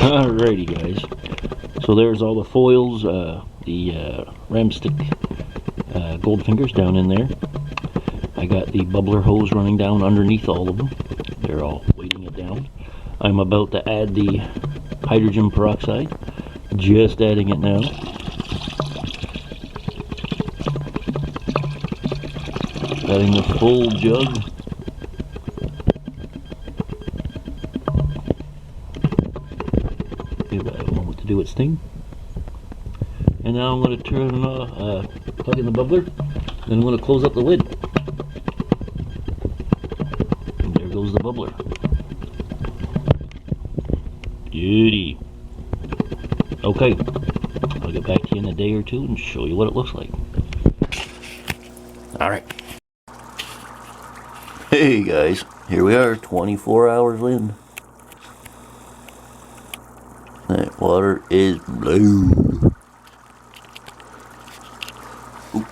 Alrighty guys, so there's all the foils, the Ramstick Goldfingers down in there. I got the bubbler hose running down underneath all of them. They're all weighting it down. I'm about to add the hydrogen peroxide, just adding it now. Adding the full jug. Give that a moment to do its thing. And now I'm going to turn off, plug in the bubbler, then I'm going to close up the lid. And there goes the bubbler. Beauty. Okay, I'll get back to you in a day or two and show you what it looks like. Alright. Hey guys, here we are, 24 hours in. That water is blue. Oop.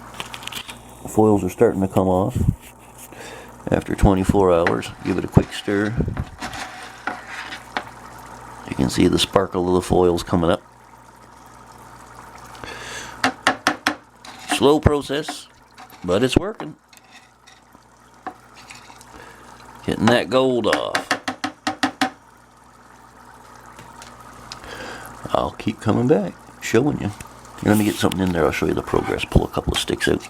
The foils are starting to come off after 24 hours. Give it a quick stir. You can see the sparkle of the foils coming up. Slow process, but it's working. Getting that gold off. I'll keep coming back, showing you. Let me get something in there, I'll show you the progress. Pull a couple of sticks out.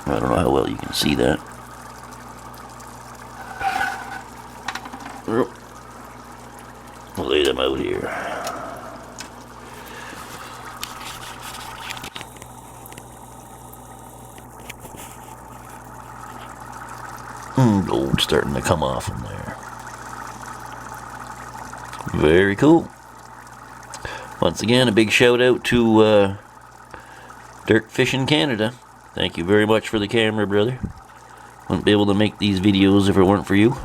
I don't know how well you can see that. I'll lay them out here. Gold starting to come off in there. Very cool. Once again, a big shout out to Dirk Fishing Canada. Thank you very much for the camera, brother. Wouldn't be able to make these videos if it weren't for you.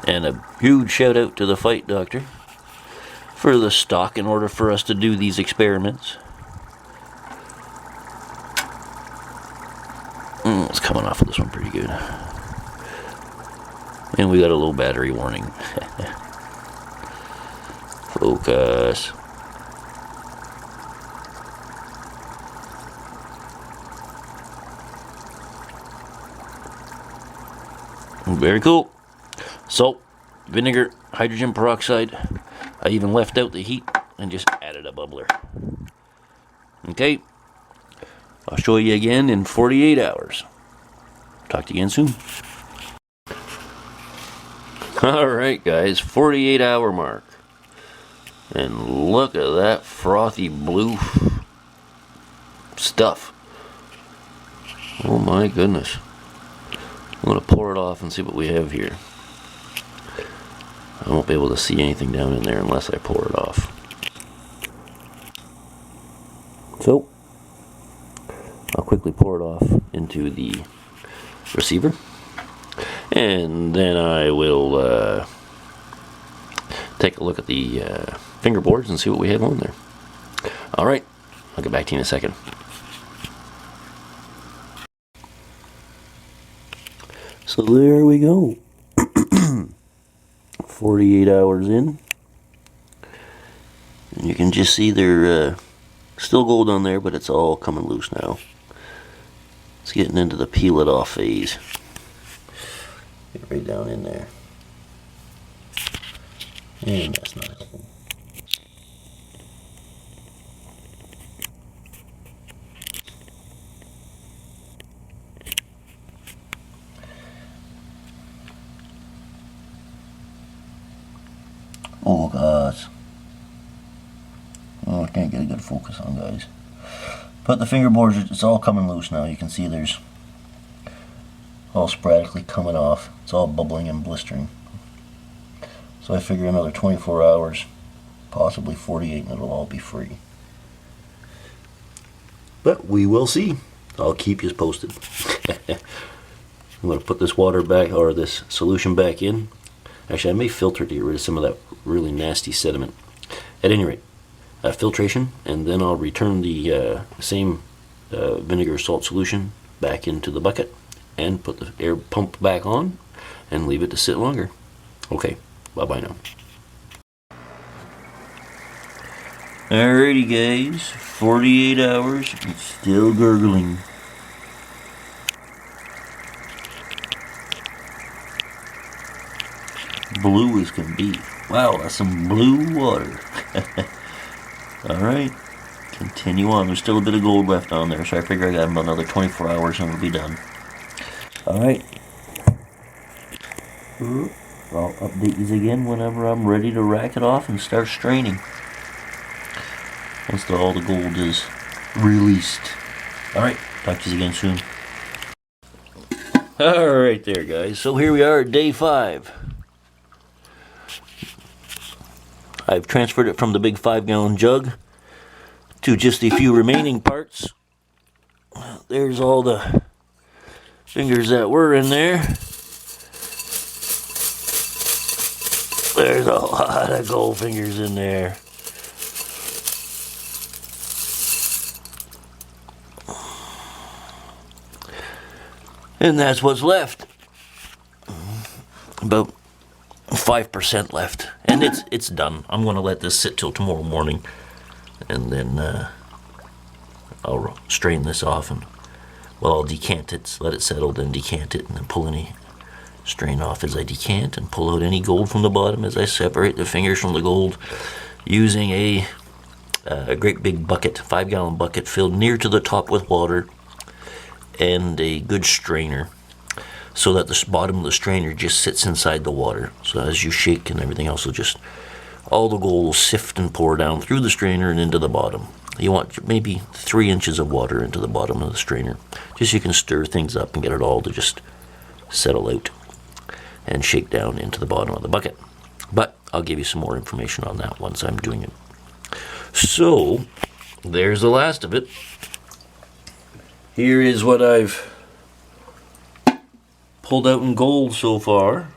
And a huge shout out to the Fight Doctor for the stock in order for us to do these experiments. It's coming off of this one pretty good. And we got a low battery warning. Focus. Very cool. Salt, vinegar, hydrogen peroxide. I even left out the heat and just added a bubbler. Okay. I'll show you again in 48 hours. Talk to you again soon. Alright guys, 48 hour mark. And look at that frothy blue stuff. Oh my goodness. I'm going to pour it off and see what we have here. I won't be able to see anything down in there unless I pour it off. So, I'll quickly pour it off into the receiver. And then I will take a look at the fingerboards and see what we have on there. Alright, I'll get back to you in a second. So there we go. 48 hours in. And you can just see they're still gold on there, but it's all coming loose now. It's getting into the peel it off phase. Get right down in there. And that's not helping. Oh gosh. Oh, I can't get a good focus on, guys. But the fingerboards, it's all coming loose now. You can see there's all sporadically coming off. It's all bubbling and blistering. So I figure another 24 hours, possibly 48, and it'll all be free. But we will see. I'll keep you posted. I'm going to put this water back, or this solution back in. Actually, I may filter to get rid of some of that really nasty sediment. At any rate, filtration, and then I'll return the same vinegar salt solution back into the bucket and put the air pump back on and leave it to sit longer. Okay, bye-bye now. Alrighty guys, 48 hours, it's still gurgling. Blue as can be. Wow, that's some blue water. Alright, continue on. There's still a bit of gold left on there, so I figure I got about another 24 hours and we'll be done. Alright. I'll update you again whenever I'm ready to rack it off and start straining. Once all the gold is released. Alright, talk to you again soon. Alright there guys, so here we are at day 5. I've transferred it from the big 5-gallon jug to just a few remaining parts. There's all the fingers that were in there. There's a lot of gold fingers in there. And that's what's left. About 5% left. And it's done. I'm going to let this sit till tomorrow morning. And then I'll strain this off and, well, I'll decant it, let it settle, then decant it, and then pull any strain off as I decant and pull out any gold from the bottom as I separate the fingers from the gold using a great big bucket, 5-gallon bucket filled near to the top with water and a good strainer, so that the bottom of the strainer just sits inside the water. So as you shake and everything else will just, all the gold will sift and pour down through the strainer and into the bottom. You want maybe 3 inches of water into the bottom of the strainer, just so you can stir things up and get it all to just settle out and shake down into the bottom of the bucket. But I'll give you some more information on that once I'm doing it. So there's the last of it. Here is what I've pulled out in gold so far.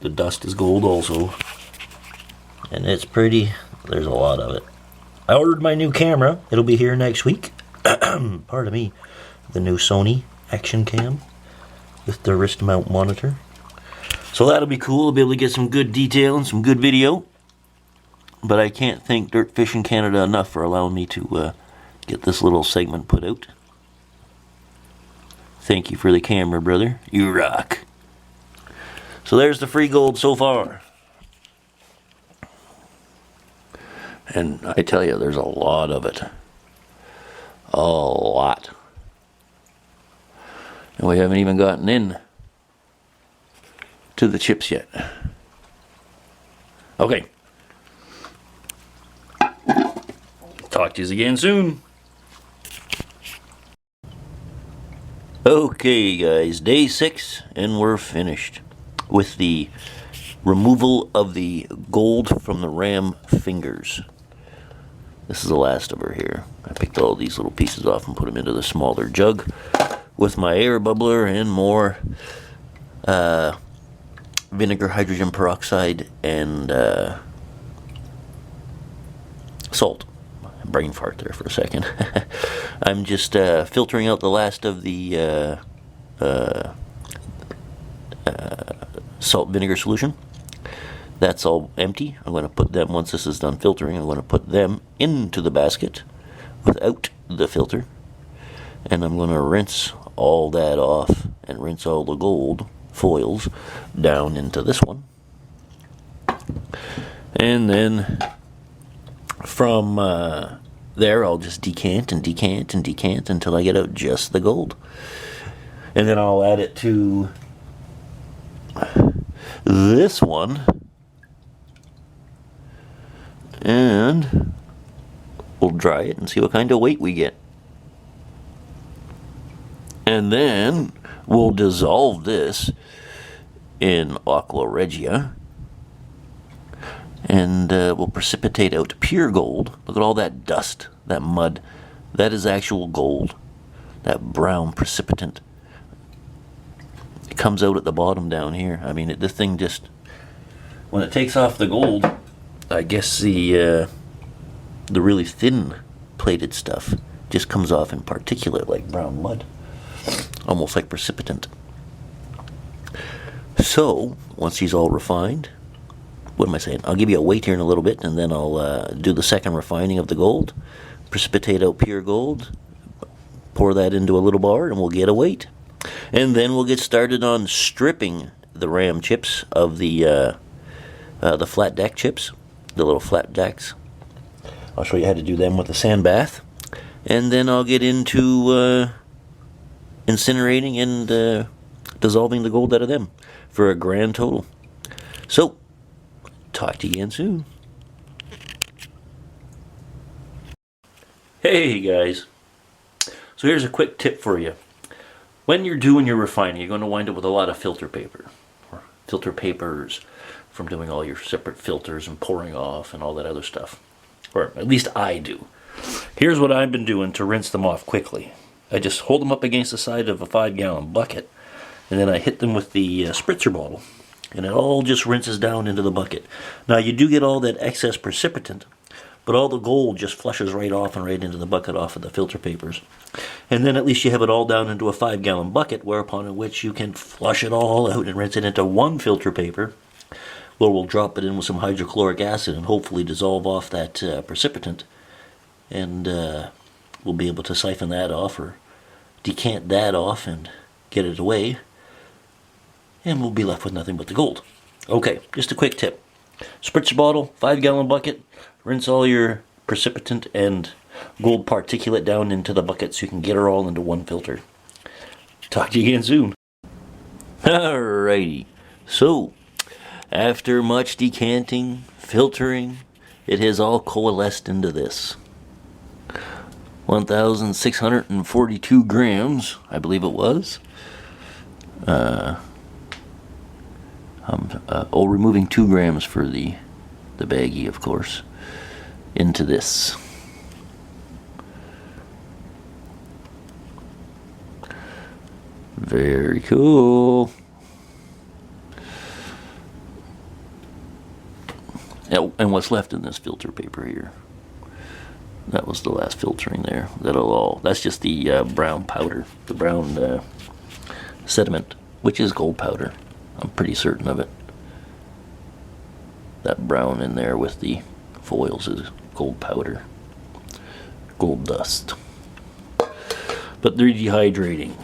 The dust is gold also, and it's pretty. There's a lot of it. I ordered my new camera. It'll be here next week. Pardon me. The new Sony Action Cam with the wrist mount monitor. So that'll be cool. I'll be able to get some good detail and some good video. But I can't thank Dirt Fishing Canada enough for allowing me to get this little segment put out. Thank you for the camera, brother. You rock. So there's the free gold so far. And I tell you, there's a lot of it. A lot. And we haven't even gotten in to the chips yet. Okay. Talk to you again soon. Okay guys, day 6 and we're finished with the removal of the gold from the ram fingers. This is the last of her here. I picked all these little pieces off and put them into the smaller jug with my air bubbler and more vinegar, hydrogen peroxide, and salt. Brain fart there for a second. I'm just filtering out the last of the salt vinegar solution. That's all empty. I'm going to put them, once this is done filtering, I'm going to put them into the basket without the filter. And I'm going to rinse all that off and rinse all the gold foils down into this one. And then from there I'll just decant and decant and decant until I get out just the gold. And then I'll add it to this one. And we'll dry it and see what kind of weight we get. And then we'll dissolve this in Aqua Regia. And we'll precipitate out pure gold. Look at all that dust, that mud. That is actual gold. That brown precipitant. It comes out at the bottom down here. I mean, this thing just, when it takes off the gold, I guess the really thin plated stuff just comes off in particulate like brown mud. Almost like precipitant. So, once he's all refined, what am I saying? I'll give you a weight here in a little bit, and then I'll do the second refining of the gold, precipitate out pure gold, pour that into a little bar, and we'll get a weight. And then we'll get started on stripping the ram chips of the flat deck chips, the little flat decks. I'll show you how to do them with the sand bath. And then I'll get into incinerating and dissolving the gold out of them for a grand total. So, talk to you again soon. Hey guys. So here's a quick tip for you. When you're doing your refining, you're going to wind up with a lot of filter paper, or filter papers from doing all your separate filters and pouring off and all that other stuff. Or at least I do. Here's what I've been doing to rinse them off quickly. I just hold them up against the side of a 5-gallon bucket, and then I hit them with the spritzer bottle, and it all just rinses down into the bucket. Now you do get all that excess precipitant, but all the gold just flushes right off and right into the bucket off of the filter papers. And then at least you have it all down into a 5-gallon bucket, whereupon which you can flush it all out and rinse it into one filter paper, where we'll drop it in with some hydrochloric acid and hopefully dissolve off that precipitant. And we'll be able to siphon that off or decant that off and get it away. And we'll be left with nothing but the gold. Okay, just a quick tip. Spritzer bottle, 5-gallon bucket, rinse all your precipitant and gold particulate down into the bucket so you can get her all into one filter. Talk to you again soon. Alrighty, so after much decanting, filtering, it has all coalesced into this. 1,642 grams, I believe it was. Removing 2 grams for the baggie, of course, into this. Very cool. And what's left in this filter paper here? That was the last filtering there. That's just the brown powder, the brown sediment, which is gold powder. I'm pretty certain of it. That brown in there with the foils is gold powder, gold dust. But they're dehydrating.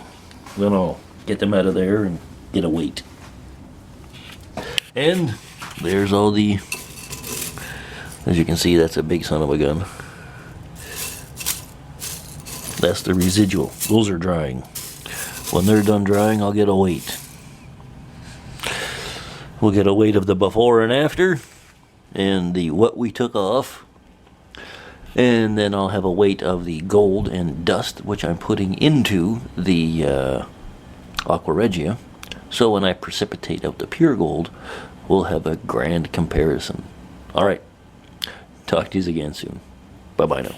Then I'll get them out of there and get a weight. And there's all the, as you can see, that's a big son of a gun. That's the residual. Those are drying. When they're done drying, I'll get a weight. We'll get a weight of the before and after, and the what we took off, and then I'll have a weight of the gold and dust, which I'm putting into the Aqua Regia. So when I precipitate out the pure gold, we'll have a grand comparison. Alright, talk to you again soon. Bye-bye now.